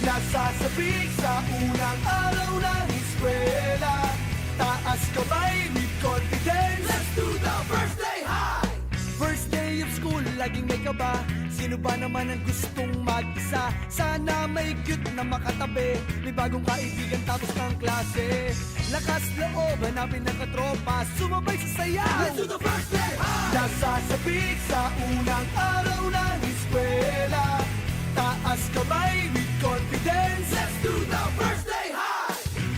Nasasabik sa unang araw ng eskwela. Taas kamay with confidence. Let's do the first day high. First day of school, laging may kaba. Sino ba naman ang gustong mag-isa? Sana may cute na makatabi. May bagong kaibigan tapos ng klase. Lakas loob, hanapin ng katropa. Sumabay sa sayaw. Let's do the first day high. Nasasabik sa unang araw ng eskwela. Taas kamay with confidence. Let's do the first day high.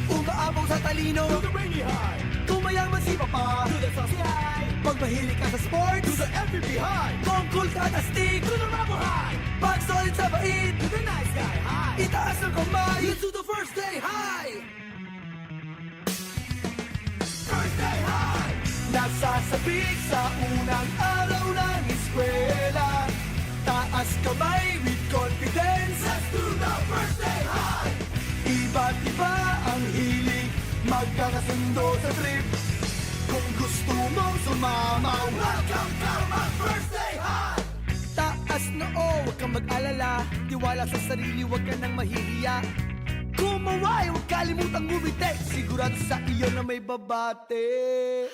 Umaapaw sa talino, do the rainy high. Kung mayaman si Papa, do the saucy high. Pag mahilig ka sa sports, do the MVP high. Kung cool ka at astig, do the Ramo high. Pag solid sa bait, do the nice guy high. Itaas ang kamay, let's do the first day high. First day high. Nasasabik sa unang araw ng eskwela. Taas kamay with confidence. Let's do the first day high. Iba't iba ang hilig, magkakasundo sa trip. Kung gusto mong sumama, welcome to my first day high. Taas na huwag kang mag-alala. Tiwala sa sarili, huwag ka nang mahihiya. Kumaway, huwag kalimutang ngumiti. Sigurado sa iyo na may babate.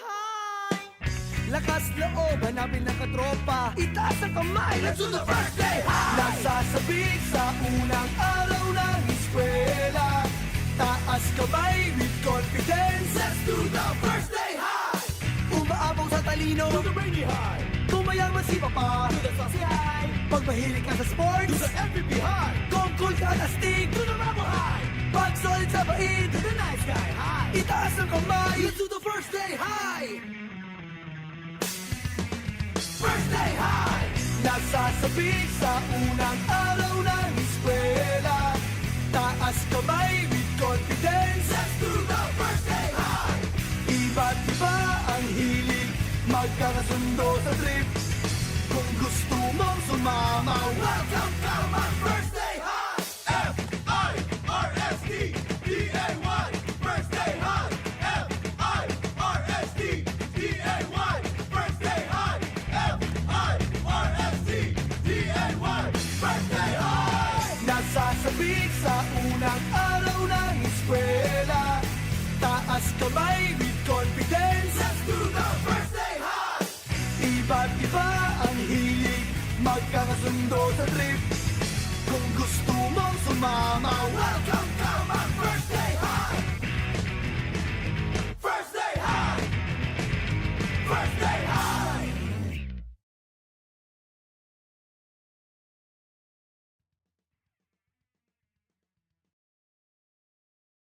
Lakas loob, hanapin ng katropa. Itaas ang kamay, let's do the first day high. Nasasabik sa unang araw ng eskwela. Taas kamay with confidence. Let's do the first day high. Umaapaw sa talino, do the rainy high. Kung mayaman si Papa, do the saucy high. Pag mahilig ka sa sports, do the MVP high. Kung cool ka at astig, do the Ramo high. Pag solid sa bait, do the nice guy high. Itaas ang kamay, let's do the first day high. First day high. Nasasabik sa unang araw ng eskwela. Taas kamay with confidence. Let's do the first day high. Iba't iba ang hilig, magkakasundo sa trip. Kung gusto mong sumama, welcome to my first day high. F-I-R-S-T-D-A-Y. First day high. F-I-R-S-T-D-A-Y. First day high. F-I-R-S-T-D-A-Y. First day high. Nasasabik sa unang araw ng eskwela. Taas kamay with confidence. Let's do the first day high. Iba't iba ang hilig, magkakasundo sa trip. Kung gusto mong sumama, welcome to my first day